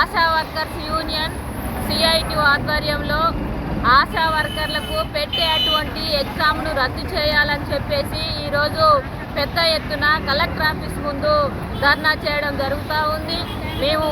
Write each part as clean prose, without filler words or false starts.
ASHA workers union CIT ఆధ్వర్యంలో ఆశా వర్కర్లకు పెట్టేటువంటి ఎగ్జామ్ను రద్దు చేయాలని చెప్పేసి ఈరోజు పెద్ద ఎత్తున కలెక్టర్ ఆఫీస్ ముందు ధర్నా చేయడం జరుగుతూ ఉంది. మేము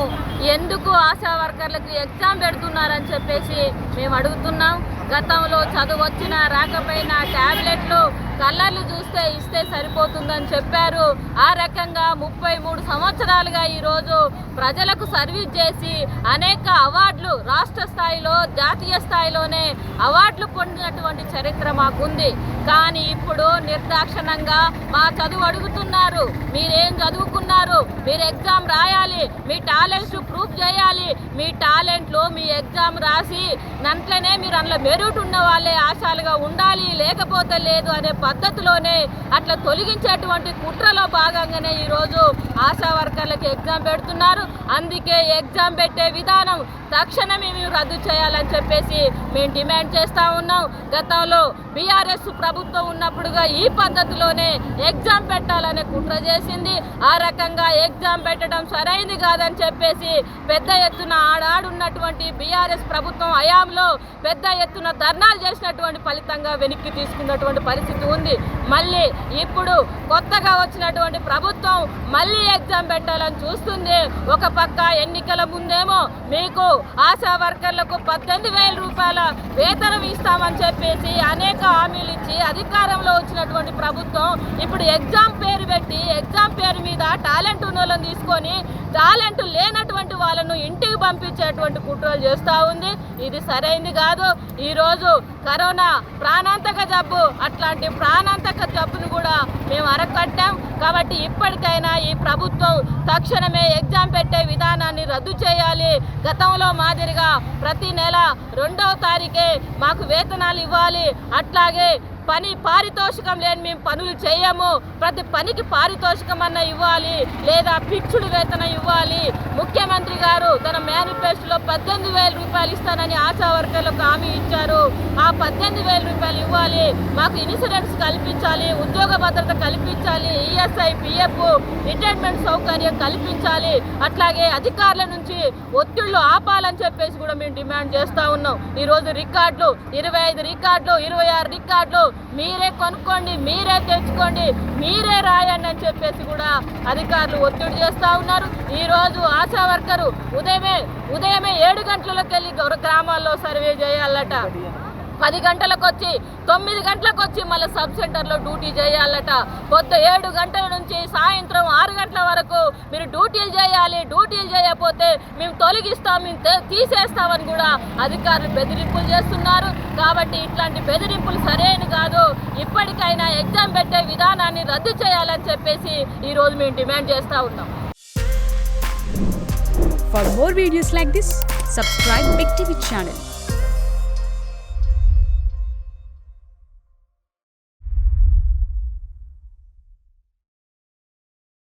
ఎందుకు ఆశా వర్కర్లకు ఎగ్జామ్ పెడుతున్నారని చెప్పేసి మేము అడుగుతున్నాం. గతంలో చదువు వచ్చినా రాకపోయినా ట్యాబ్లెట్లు కలర్లు చూస్తే ఇస్తే సరిపోతుందని చెప్పారు. ఆ రకంగా 33 సంవత్సరాలుగా ఈరోజు ప్రజలకు సర్వీస్ చేసి అనేక అవార్డులు రాష్ట్ర స్థాయిలో జాతీయ స్థాయిలోనే అవార్డులు పొందినటువంటి చరిత్ర మాకుంది. కానీ ఇప్పుడు నిర్దాక్షణంగా మా చదువు అడుగుతున్నారు. మీరేం చదువుకున్నారు, మీరు ఎగ్జామ్ రాయాలి, మీ టాలెంట్స్ ప్రూఫ్ చేయాలి, మీ టాలెంట్లు మీ ఎగ్జామ్ రాసి నంట్లనే మీరు అందులో మెరుట్ ఉన్న వాళ్ళే ఆశాలుగా ఉండాలి, లేకపోతే లేదు అనే పద్ధతిలోనే అట్లా తొలగించేటువంటి కుట్రలో భాగంగానే ఈరోజు ఆశా వర్కర్లకు ఎగ్జామ్ పెడుతున్నారు. అందుకే ఎగ్జామ్ పెట్టే విధానం తక్షణమే మేము రద్దు చేయాలని చెప్పేసి మేము డిమాండ్ చేస్తూ ఉన్నాం. గతంలో బీఆర్ఎస్ ప్రభుత్వం ఉన్నప్పుడుగా ఈ పద్ధతిలోనే ఎగ్జామ్ పెట్టాలనే కుట్ర చేసింది. ఆ రకంగా ఎగ్జామ్ పెట్టడం సరైంది కాదని చెప్పేసి పెద్ద ఎత్తున ఆడున్నటువంటి బీఆర్ఎస్ ప్రభుత్వం హయాంలో పెద్ద ఎత్తున ధర్నాలు చేసినటువంటి ఫలితంగా వెనక్కి తీసుకున్నటువంటి పరిస్థితి ఉంది. మళ్ళీ ఇప్పుడు కొత్తగా వచ్చినటువంటి ప్రభుత్వం మళ్ళీ ఎగ్జామ్ పెట్టాలని చూస్తుంది. ఒక పక్క ఎన్నికల ముందేమో మీకు ఆశా వర్కర్లకు 18,000 రూపాయల వేతనం ఇస్తామని చెప్పేసి అనేక హామీలు ఇచ్చి అధికారంలో వచ్చినటువంటి ప్రభుత్వం ఇప్పుడు ఎగ్జామ్ పేరు పెట్టి ఎగ్జామ్ పేరు మీద టాలెంట్ ఉన్న వాళ్ళని తీసుకొని టాలెంట్ లేనటువంటి వాళ్ళను ఇంటికి పంపించేటువంటి కుట్రలు చేస్తూ ఉంది. ఇది సరైంది కాదు. ఈరోజు కరోనా ప్రాణాంతక జబ్బు, అట్లాంటి ప్రాణాంతక జబ్బును కూడా మేము అరకట్టాం. కాబట్టి ఇప్పటికైనా ఈ ప్రభుత్వం తక్షణమే ఎగ్జామ్ పెట్టే విధానాన్ని రద్దు చేయాలి. గతంలో మాదిరిగా ప్రతి నెల 2వ తారీఖే మాకు వేతనాలు ఇవ్వాలి. అట్లాగే పని పారితోషికం లేని మేము పనులు చేయము, ప్రతి పనికి పారితోషికం అన్న ఇవ్వాలి, లేదా ఫిక్స్డ్ వేతనం ఇవ్వాలి. ముఖ్యమంత్రి గారు తన మేనిఫెస్టోలో 18,000 రూపాయలు ఇస్తానని ఆశా వర్కర్లకు హామీ ఇచ్చారు. ఆ 18,000 రూపాయలు ఇవ్వాలి. మాకు ఇన్సూరెన్స్ కల్పించాలి, ఉద్యోగ భద్రత కల్పించాలి, ఈఎస్ఐ పిఎఫ్ రిటైర్మెంట్ సౌకర్యం కల్పించాలి. అట్లాగే అధికారుల నుంచి ఒత్తిళ్లు ఆపాలని చెప్పేసి కూడా మేము డిమాండ్ చేస్తూ ఉన్నాం. ఈరోజు రికార్డులు 25 రికార్డులు 26 రికార్డులు మీరే కొనుక్కోండి, మీరే తెచ్చుకోండి, మీరే రాయండి అని చెప్పేసి కూడా అధికారులు ఒత్తిడి చేస్తూ ఉన్నారు. ఈరోజు ఆశా వర్కరు ఉదయమే 7 గంటలకు వెళ్ళి గ్రామాల్లో సర్వే చేయాలట. 10 గంటలకు వచ్చి 9 గంటలకు వచ్చి మళ్ళీ సబ్ సెంటర్లో డ్యూటీ చేయాలట. పొద్దు 7 గంటల నుంచి సాయంత్రం 6 గంటల వరకు మీరు డ్యూటీలు చేయాలి. డ్యూటీలు చేయకపోతే మేము తొలగిస్తాం, మేము తీసేస్తామని కూడా అధికారులు బెదిరింపులు చేస్తున్నారు. కాబట్టి ఇట్లాంటి బెదిరింపులు సరైన కాదు. ఇప్పటికైనా ఎగ్జామ్ పెట్టే విధానాన్ని రద్దు చేయాలని చెప్పేసి ఈరోజు మేము డిమాండ్ చేస్తూ ఉన్నాం. For more videos like this, subscribe Big TV channel.